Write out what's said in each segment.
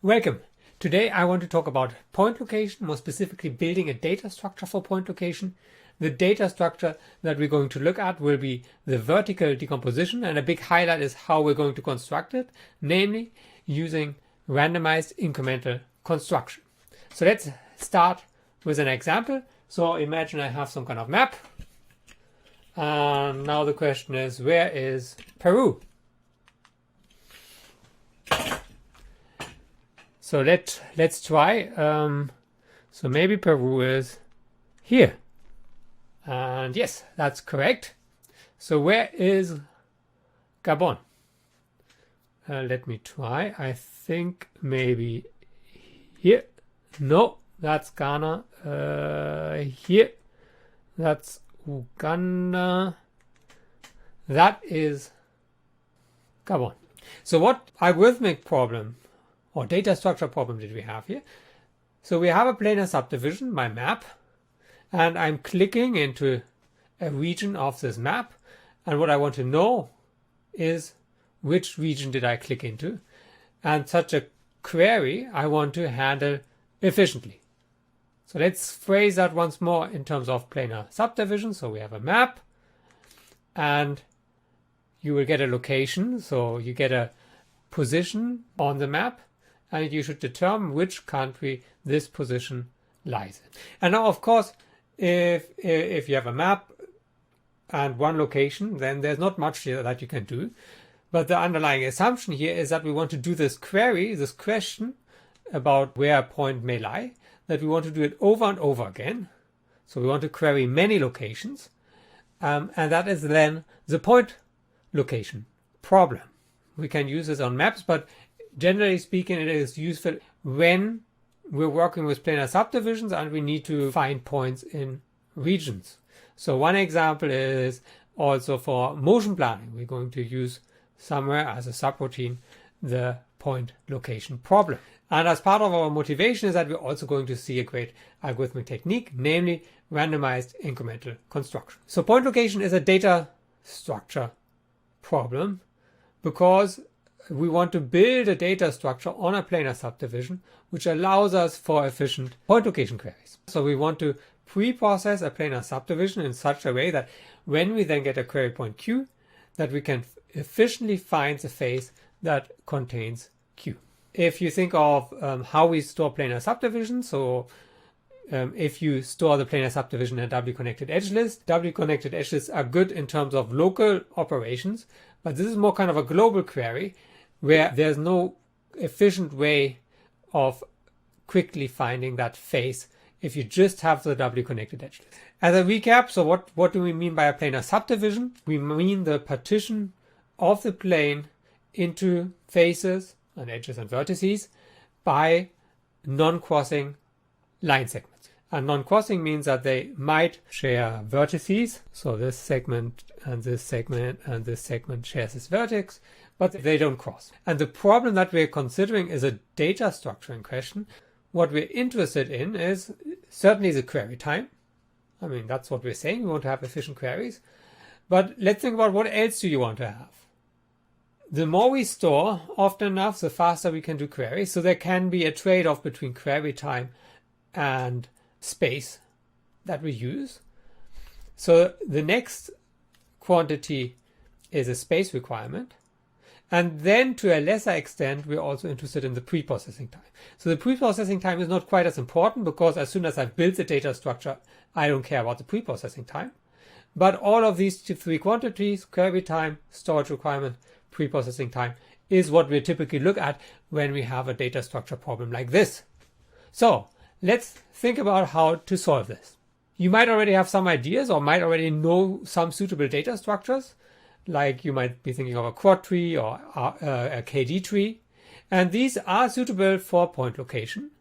Welcome. Today I want to talk about point location, more specifically building a data structure for point location. The data structure that we're going to look at will be the vertical decomposition, and a big highlight is how we're going to construct it, namely using randomized incremental construction. So let's start with an example. So imagine I have some kind of map, and now the question is, where is Peru? So let's try. So maybe Peru is here. And yes, that's correct. So where is Gabon? Let me try. I think maybe here. No, that's Ghana. Here. That's Uganda. That is Gabon. So what algorithmic problem or data structure problem did we have here? So we have a planar subdivision, my map, and I'm clicking into a region of this map, and what I want to know is which region did I click into, and such a query I want to handle efficiently. So let's phrase that once more in terms of planar subdivision. So we have a map, and you will get a location, so you get a position on the map, and you should determine which country this position lies in. And now, of course, if you have a map and one location, then there's not much here that you can do. But the underlying assumption here is that we want to do this query, this question about where a point may lie, that we want to do it over and over again. So we want to query many locations, and that is then the point location problem. We can use this on maps, but generally speaking, it is useful when we're working with planar subdivisions and we need to find points in regions. So one example is also for motion planning. We're going to use somewhere as a subroutine the point location problem. And as part of our motivation is that we're also going to see a great algorithmic technique, namely randomized incremental construction. So point location is a data structure problem because we want to build a data structure on a planar subdivision which allows us for efficient point location queries. So we want to pre-process a planar subdivision in such a way that when we then get a query point Q, that we can efficiently find the face that contains Q. If you think of how we store planar subdivisions, so if you store the planar subdivision in a doubly connected edge list, doubly connected edge lists are good in terms of local operations, but this is more kind of a global query where there's no efficient way of quickly finding that face if you just have the doubly connected edge list. As a recap, so what do we mean by a planar subdivision? We mean the partition of the plane into faces and edges and vertices by non-crossing line segments. And non-crossing means that they might share vertices. So this segment and this segment and this segment shares this vertex, but they don't cross. And the problem that we're considering is a data structure in question. What we're interested in is certainly the query time. I mean, that's what we're saying. We want to have efficient queries. But let's think about what else do you want to have? The more we store, often enough, the faster we can do queries. So there can be a trade-off between query time and space that we use. So the next quantity is a space requirement. And then to a lesser extent, we're also interested in the pre-processing time. So the pre-processing time is not quite as important because as soon as I've built the data structure, I don't care about the pre-processing time. But all of these three quantities, query time, storage requirement, pre-processing time, is what we typically look at when we have a data structure problem like this. So let's think about how to solve this. You might already have some ideas or might already know some suitable data structures. Like you might be thinking of a quad tree or a KD tree. And these are suitable for point location.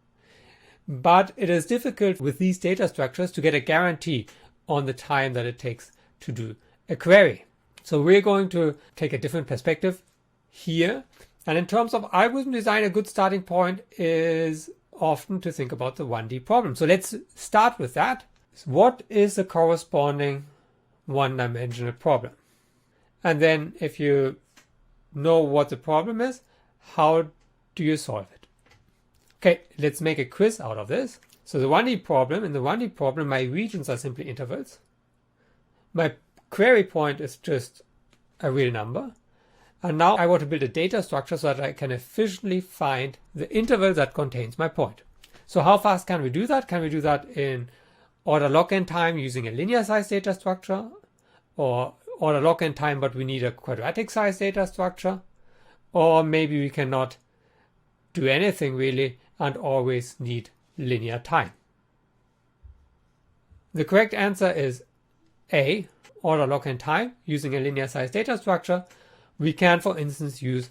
But it is difficult with these data structures to get a guarantee on the time that it takes to do a query. So we're going to take a different perspective here. And in terms of algorithm design, a good starting point is often to think about the 1D problem. So let's start with that. What is the corresponding one-dimensional problem? And then if you know what the problem is, how do you solve it? Okay, let's make a quiz out of this. So the 1D problem, in the 1D problem, my regions are simply intervals. My query point is just a real number. And now I want to build a data structure so that I can efficiently find the interval that contains my point. So how fast can we do that? Can we do that in order log n time using a linear size data structure, or order log n time but we need a quadratic size data structure? Or maybe we cannot do anything really and always need linear time. The correct answer is A, order log n time using a linear size data structure. We can, for instance, use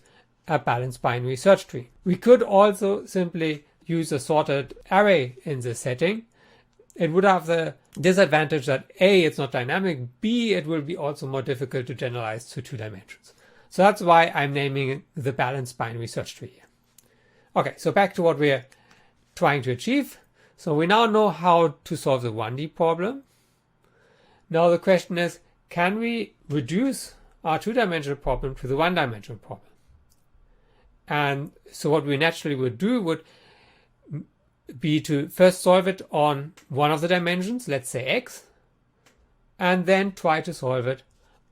a balanced binary search tree. We could also simply use a sorted array in this setting. It would have the disadvantage that A, it's not dynamic, B, it will be also more difficult to generalize to 2 dimensions. So that's why I'm naming it the balanced binary search tree here. Okay, so back to what we're trying to achieve. So we now know how to solve the 1D problem. Now the question is, can we reduce our 2-dimensional problem to the 1-dimensional problem? And so what we naturally would do would be to first solve it on one of the dimensions, let's say x, and then try to solve it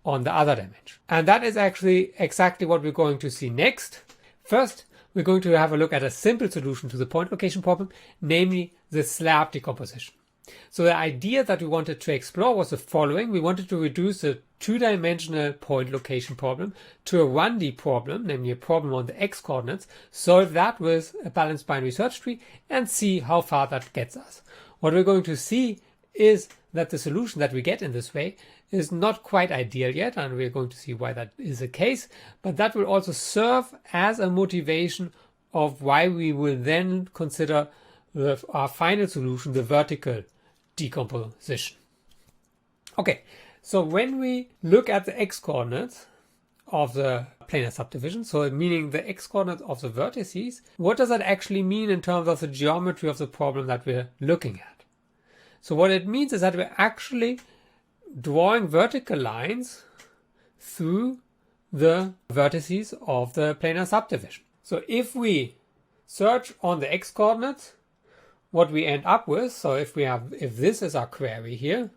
on the other dimension. And that is actually exactly what we're going to see next. First, we're going to have a look at a simple solution to the point location problem, namely the slab decomposition. So the idea that we wanted to explore was the following. We wanted to reduce a 2-dimensional point location problem to a 1D problem, namely a problem on the x coordinates, solve that with a balanced binary search tree and see how far that gets us. What we're going to see is that the solution that we get in this way is not quite ideal yet, and we're going to see why that is the case, but that will also serve as a motivation of why we will then consider our final solution, the vertical decomposition. Okay, so when we look at the x-coordinates of the planar subdivision, so meaning the x-coordinates of the vertices, what does that actually mean in terms of the geometry of the problem that we're looking at? So what it means is that we're actually drawing vertical lines through the vertices of the planar subdivision. So if we search on the x-coordinates, what we end up with, so if this is our query here,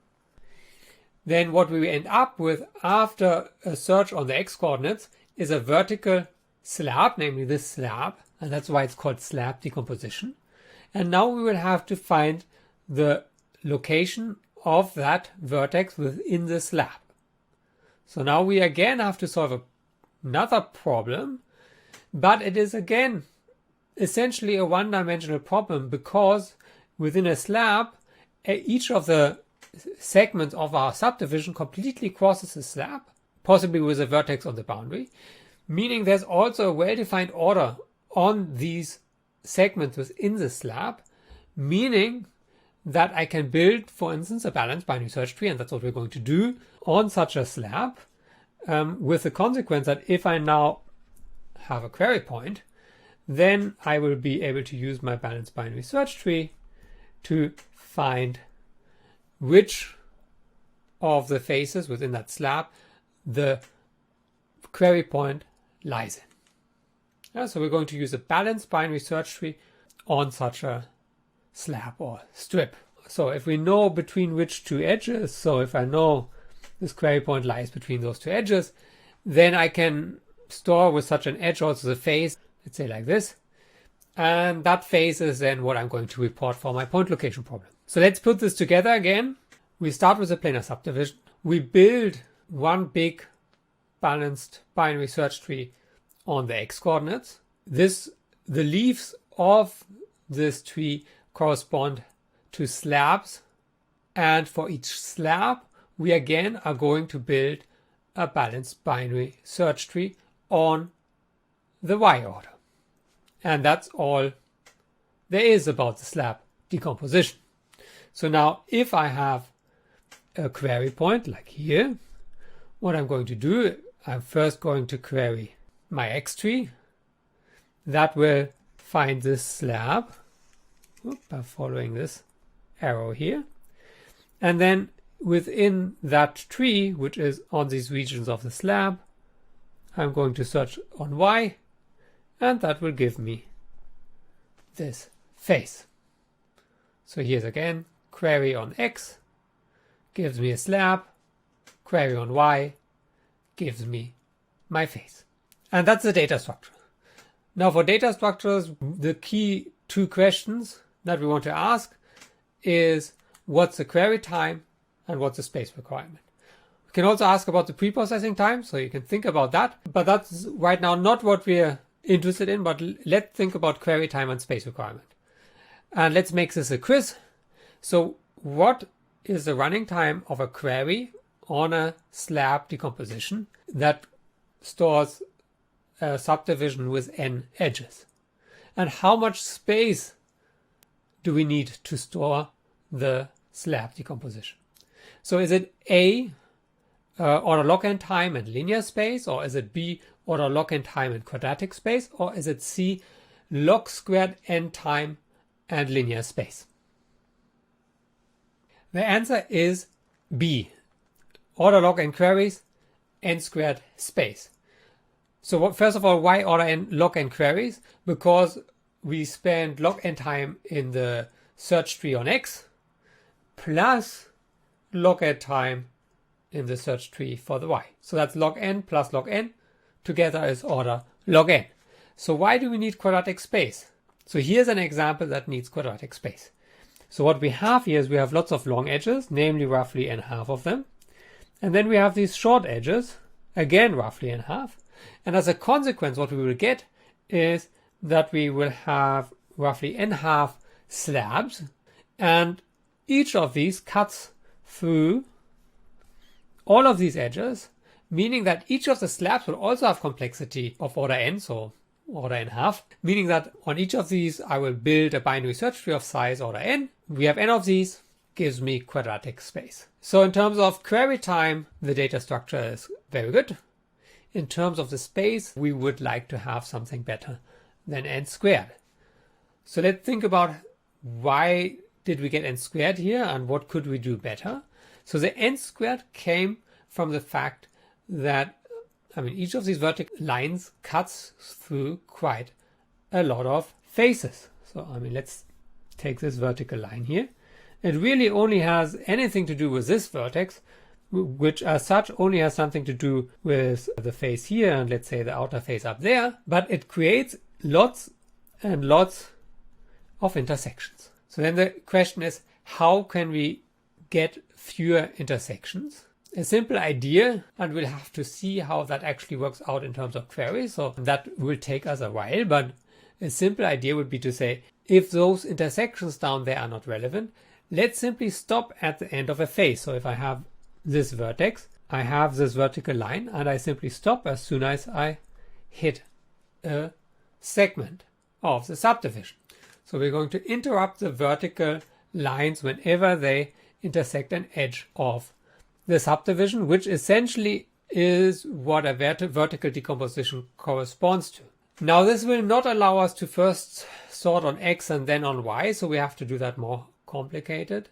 then what we end up with after a search on the x-coordinates is a vertical slab, namely this slab, and that's why it's called slab decomposition. And now we will have to find the location of that vertex within the slab. So now we again have to solve another problem, but it is again essentially a 1-dimensional problem because within a slab, each of the segments of our subdivision completely crosses the slab, possibly with a vertex on the boundary, meaning there's also a well-defined order on these segments within the slab, meaning that I can build, for instance, a balanced binary search tree, and that's what we're going to do on such a slab, with the consequence that if I now have a query point, then I will be able to use my balanced binary search tree to find which of the faces within that slab the query point lies in. Yeah, so we're going to use a balanced binary search tree on such a slab or strip. So if we know between which 2 edges, so if I know this query point lies between those 2 edges, then I can store with such an edge also the face, let's say like this, and that face is then what I'm going to report for my point location problem. So let's put this together again. We start with a planar subdivision. We build one big balanced binary search tree on the x-coordinates. The leaves of this tree correspond to slabs, and for each slab we again are going to build a balanced binary search tree on the y order. And that's all there is about the slab decomposition. So now if I have a query point like here, what I'm going to do, I'm first going to query my x tree. That will find this slab by following this arrow here. And then within that tree, which is on these regions of the slab, I'm going to search on y, and that will give me this face. So here's again, query on X gives me a slab, query on Y gives me my face. And that's the data structure. Now for data structures, the key two questions that we want to ask is what's the query time and what's the space requirement. We can also ask about the pre-processing time, so you can think about that, but that's right now not what we're interested in, but let's think about query time and space requirement. And let's make this a quiz. So what is the running time of a query on a slab decomposition that stores a subdivision with n edges? And how much space do we need to store the slab decomposition? So is it A, order log n time and linear space, or is it B, order log n time and quadratic space, or is it C, log squared n time and linear space? The answer is B, order log n queries, n squared space. So first of all, why order n log n queries? Because we spend log n time in the search tree on X plus log n time in the search tree for the Y. So that's log n plus log n together is order log n. So why do we need quadratic space? So here's an example that needs quadratic space. So what we have here is we have lots of long edges, namely roughly n half of them. And then we have these short edges, again roughly n half. And as a consequence, what we will get is that we will have roughly n half slabs, and each of these cuts through all of these edges, meaning that each of the slabs will also have complexity of order n, so order n half, meaning that on each of these I will build a binary search tree of size order n. We have n of these, gives me quadratic space. So in terms of query time, the data structure is very good. In terms of the space, we would like to have something better than n squared. So let's think about why did we get n squared here and what could we do better. So the n squared came from the fact that, each of these vertical lines cuts through quite a lot of faces. So, let's take this vertical line here. It really only has anything to do with this vertex, which as such only has something to do with the face here and let's say the outer face up there, but it creates lots and lots of intersections. So then the question is, how can we get fewer intersections? A simple idea, and we'll have to see how that actually works out in terms of queries, so that will take us a while, but a simple idea would be to say, if those intersections down there are not relevant, let's simply stop at the end of a face. So if I have this vertex, I have this vertical line, and I simply stop as soon as I hit a segment of the subdivision. So we're going to interrupt the vertical lines whenever they intersect an edge of the subdivision, which essentially is what a vertical decomposition corresponds to. Now this will not allow us to first sort on X and then on Y, so we have to do that more complicated,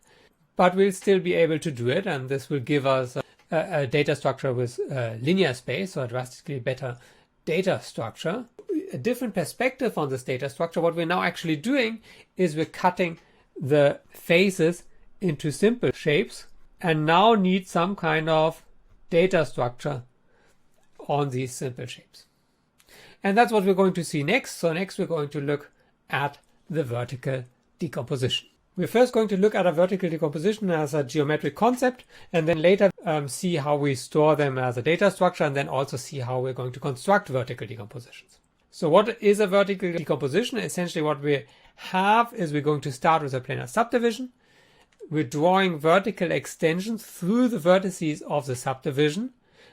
but we'll still be able to do it, and this will give us a data structure with linear space, so a drastically better data structure. A different perspective on this data structure, what we're now actually doing is we're cutting the faces into simple shapes and now need some kind of data structure on these simple shapes. And that's what we're going to see next. So next we're going to look at the vertical decomposition. We're first going to look at a vertical decomposition as a geometric concept, and then later see how we store them as a data structure, and then also see how we're going to construct vertical decompositions. So what is a vertical decomposition? Essentially what we have is we're going to start with a planar subdivision. We're drawing vertical extensions through the vertices of the subdivision,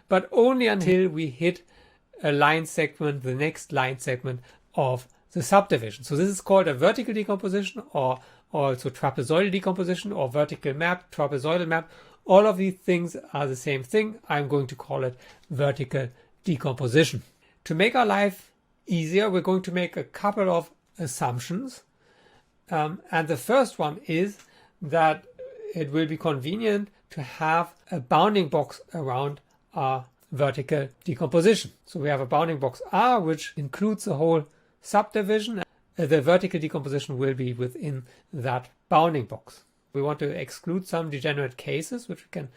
but only until we hit a line segment, the next line segment of the subdivision. So this is called a vertical decomposition, or also trapezoidal decomposition, or vertical map, trapezoidal map. All of these things are the same thing. I'm going to call it vertical decomposition. To make our life easier, we're going to make a couple of assumptions. And the first one is that it will be convenient to have a bounding box around our vertical decomposition. So we have a bounding box R, which includes the whole subdivision, the vertical decomposition will be within that bounding box. We want to exclude some degenerate cases, which we can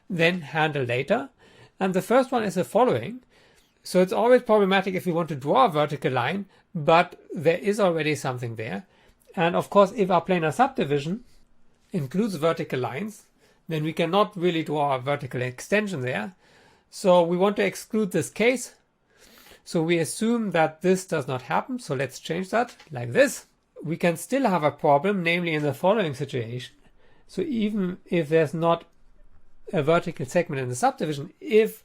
then handle later. And the first one is the following. So it's always problematic if we want to draw a vertical line, but there is already something there. And of course, if our planar subdivision includes vertical lines, then we cannot really draw a vertical extension there. So we want to exclude this case. So we assume that this does not happen. So let's change that like this. We can still have a problem, namely in the following situation. So even if there's not a vertical segment in the subdivision, if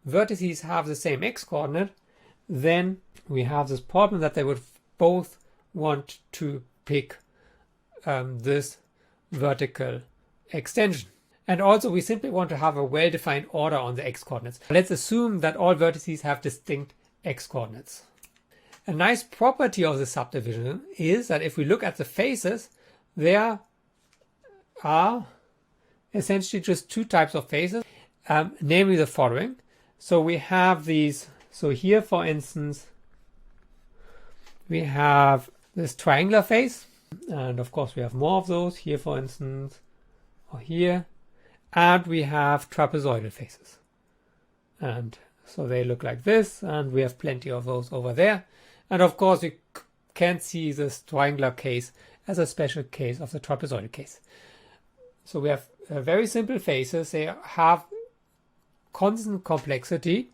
vertices have the same x coordinate, then we have this problem that they would both want to pick this vertical extension. And also we simply want to have a well-defined order on the x coordinates. Let's assume that all vertices have distinct x coordinates. A nice property of the subdivision is that if we look at the faces, there are essentially just two types of faces, namely the following. So we have these, so here for instance, we have this triangular face, and of course we have more of those here for instance, or here, and we have trapezoidal faces. And so they look like this, and we have plenty of those over there. And of course we can see this triangular case as a special case of the trapezoidal case. So we have very simple faces. They have constant complexity,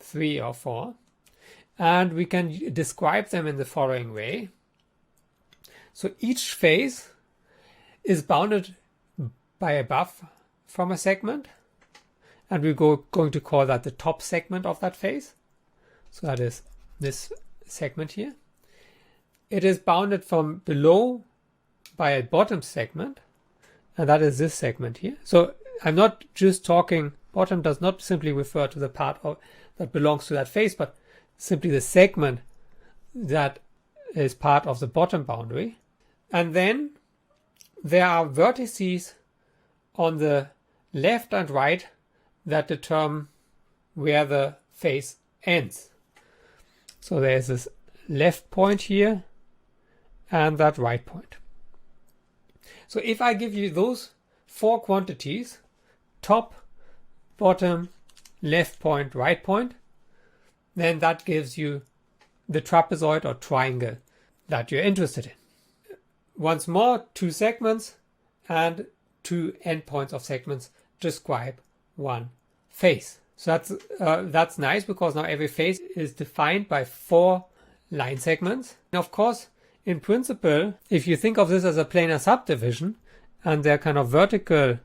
3 or 4, and we can describe them in the following way. So each face is bounded by a buff from a segment, and we're going to call that the top segment of that face. So that is this segment here. It is bounded from below by a bottom segment, and that is this segment here. So I'm not just talking, bottom does not simply refer to the part that belongs to that face, but simply the segment that is part of the bottom boundary. And then there are vertices on the left and right that determine where the face ends. So there's this left point here and that right point. So if I give you those 4 quantities, top, bottom, left point, right point, then that gives you the trapezoid or triangle that you're interested in. Once more, 2 segments and 2 endpoints of segments describe one face. So that's nice, because now every face is defined by 4 line segments. And of course, in principle, if you think of this as a planar subdivision and there are kind of vertical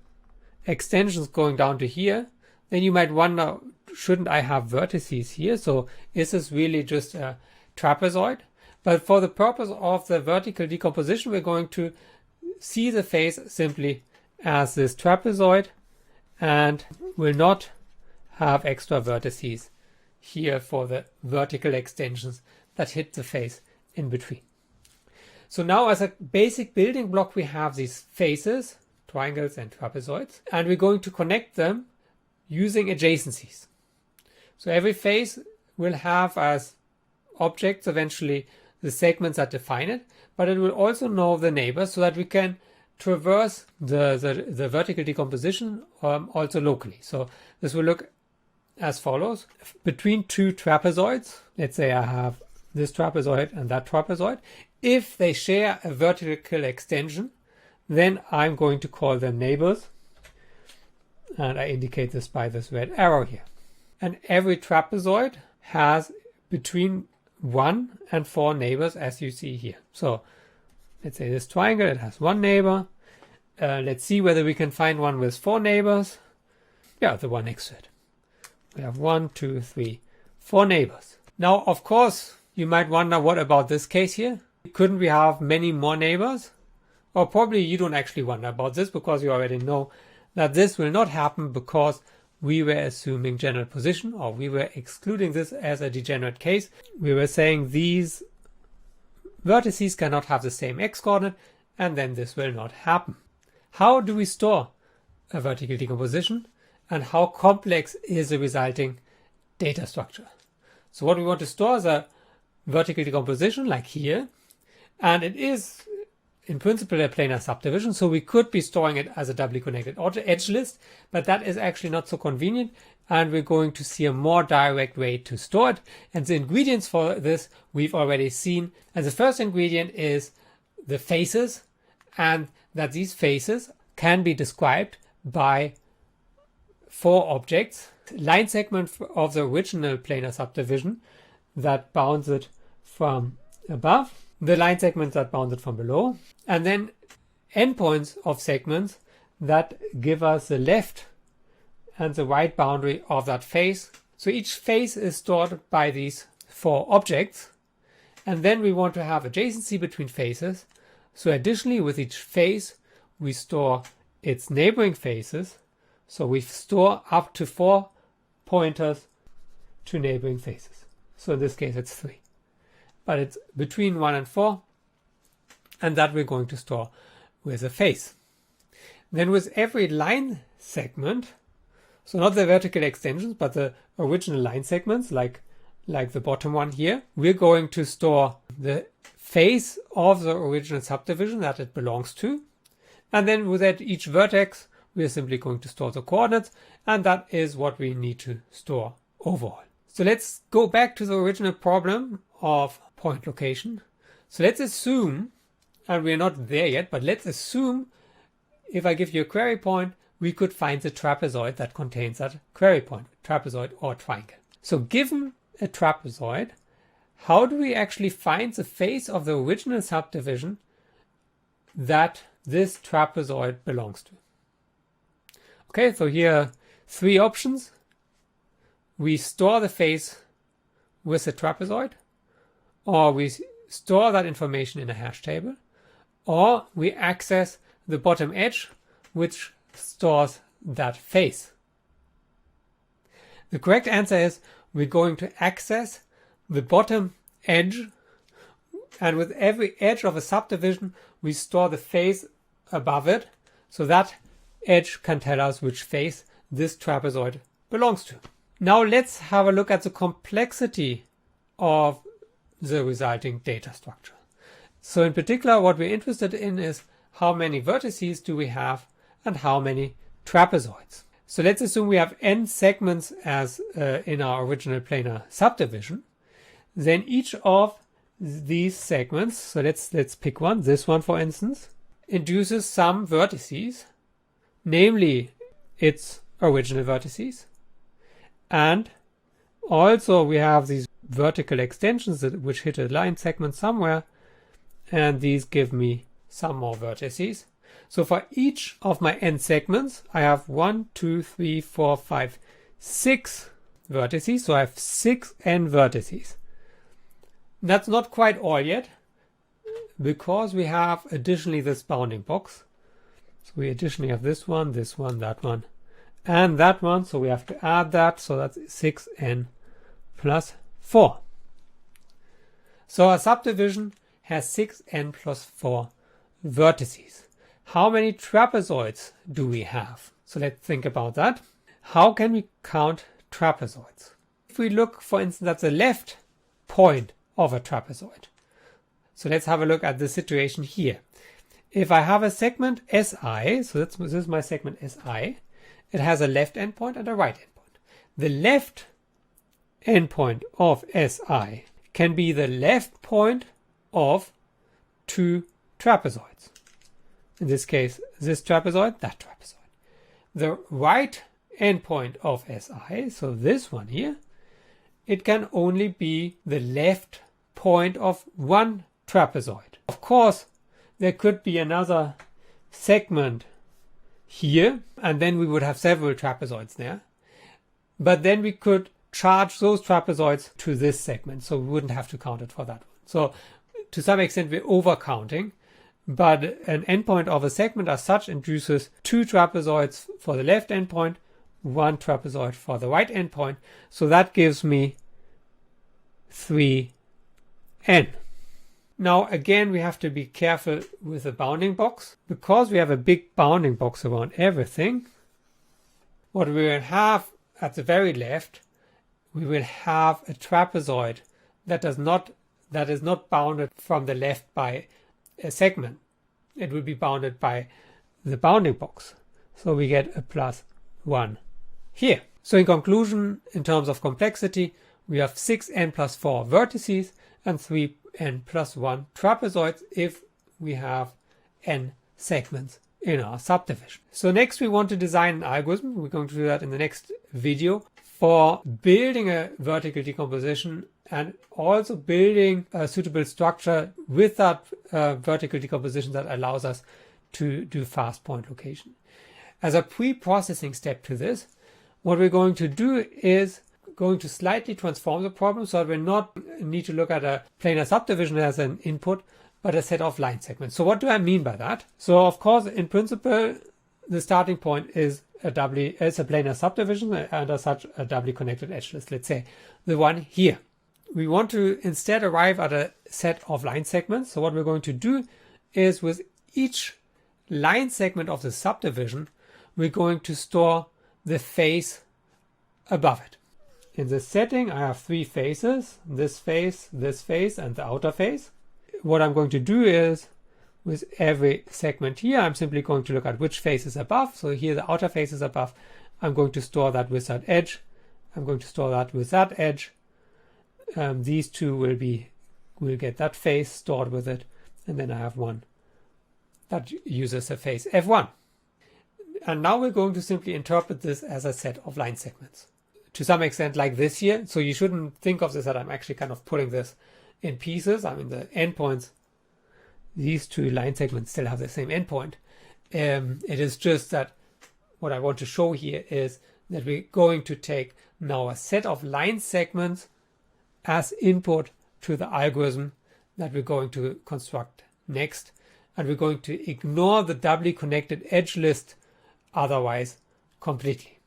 extensions going down to here, then you might wonder, shouldn't I have vertices here? So is this really just a trapezoid? But for the purpose of the vertical decomposition, we're going to see the face simply as this trapezoid and will not have extra vertices here for the vertical extensions that hit the face in between. So now as a basic building block, we have these faces, triangles and trapezoids, and we're going to connect them using adjacencies. So every face will have as objects eventually the segments that define it, but it will also know the neighbors so that we can traverse the vertical decomposition also locally. So this will look as follows. Between 2 trapezoids, let's say I have this trapezoid and that trapezoid, if they share a vertical extension, then I'm going to call them neighbors, and I indicate this by this red arrow here. And every trapezoid has between 1 and 4 neighbors, as you see here. So let's say this triangle, it has 1 neighbor. Let's see whether we can find one with 4 neighbors. Yeah, the one next to it. We have 1, 2, 3, 4 neighbors. Now, of course, you might wonder, what about this case here? Couldn't we have many more neighbors? Or probably you don't actually wonder about this, because you already know that this will not happen, because we were assuming general position, or we were excluding this as a degenerate case. We were saying these vertices cannot have the same x coordinate, and then this will not happen. How do we store a vertical decomposition, and how complex is the resulting data structure? So what we want to store is a vertical decomposition like here, and it is in principle a planar subdivision, so we could be storing it as a doubly connected edge list, but that is actually not so convenient, and we're going to see a more direct way to store it. And the ingredients for this we've already seen, and the first ingredient is the faces, and that these faces can be described by 4 objects: line segment of the original planar subdivision that bounds it from above, the line segments that bound it from below, and then endpoints of segments that give us the left and the right boundary of that face. So each face is stored by these 4 objects, and then we want to have adjacency between faces. So additionally, with each face we store its neighboring faces, so we store up to 4 pointers to neighboring faces. So in this case it's 3, but it's between 1 and 4, and that we're going to store with a face. Then with every line segment, so not the vertical extensions but the original line segments, like the bottom one here, we're going to store the face of the original subdivision that it belongs to, and then with each vertex we're simply going to store the coordinates, and that is what we need to store overall. So let's go back to the original problem of point location. So let's assume, and we're not there yet, but let's assume if I give you a query point, we could find the trapezoid that contains that query point, trapezoid or triangle. So given a trapezoid, how do we actually find the face of the original subdivision that this trapezoid belongs to? Okay, so here are 3 options. We store the face with a trapezoid, or we store that information in a hash table, or we access the bottom edge which stores that face. The correct answer is we're going to access the bottom edge, and with every edge of a subdivision we store the face above it, so that edge can tell us which face this trapezoid belongs to. Now let's have a look at the complexity of the resulting data structure. So in particular what we're interested in is how many vertices do we have and how many trapezoids. So let's assume we have n segments as in our original planar subdivision. Then each of these segments, so let's pick one, this one for instance, induces some vertices, namely its original vertices, and also we have these vertical extensions which hit a line segment somewhere, and these give me some more vertices. So for each of my n segments I have 1, 2, 3, 4, 5, 6 vertices, so I have 6 n vertices. That's not quite all yet, because we have additionally this bounding box. So we additionally have this one, that one, and that one, so we have to add that, so that's 6n plus 4. So a subdivision has 6n plus 4 vertices. How many trapezoids do we have? So let's think about that. How can we count trapezoids? If we look, for instance, at the left point of a trapezoid. So let's have a look at the situation here. If I have a segment SI, so this is my segment SI, it has a left endpoint and a right endpoint. The left endpoint of SI can be the left point of 2 trapezoids. In this case, this trapezoid, that trapezoid. The right endpoint of SI, so this one here, it can only be the left point of 1 trapezoid. Of course, there could be another segment here, and then we would have several trapezoids there. But then we could charge those trapezoids to this segment, so we wouldn't have to count it for that one. So to some extent we're overcounting, but an endpoint of a segment as such induces 2 trapezoids for the left endpoint, 1 trapezoid for the right endpoint. So that gives me 3n. Now again, we have to be careful with the bounding box. Because we have a big bounding box around everything, what we will have at the very left, we will have a trapezoid that does not that is not bounded from the left by a segment. It will be bounded by the bounding box. So we get a +1 here. So in conclusion, in terms of complexity, we have 6n plus 4 vertices and 3n plus 1 trapezoids if we have n segments in our subdivision. So next we want to design an algorithm. We're going to do that in the next video for building a vertical decomposition and also building a suitable structure with that vertical decomposition that allows us to do fast point location. As a pre-processing step to this, what we're going to do is going to slightly transform the problem so that we not need to look at a planar subdivision as an input, but a set of line segments. So what do I mean by that? So of course, in principle, the starting point is a planar subdivision and as such a doubly connected edge list. Let's say the one here. We want to instead arrive at a set of line segments. So what we're going to do is with each line segment of the subdivision, we're going to store the face above it. In this setting, I have 3 faces, this face, and the outer face. What I'm going to do is, with every segment here, I'm simply going to look at which face is above. So here the outer face is above. I'm going to store that with that edge. I'm going to store that with that edge. These two will get that face stored with it. And then I have one that uses a face F1. And now we're going to simply interpret this as a set of line segments. To some extent like this here. So you shouldn't think of this that I'm actually kind of putting this in pieces. I mean the endpoints, these 2 line segments still have the same endpoint. It is just that what I want to show here is that we're going to take now a set of line segments as input to the algorithm that we're going to construct next. And we're going to ignore the doubly connected edge list otherwise completely.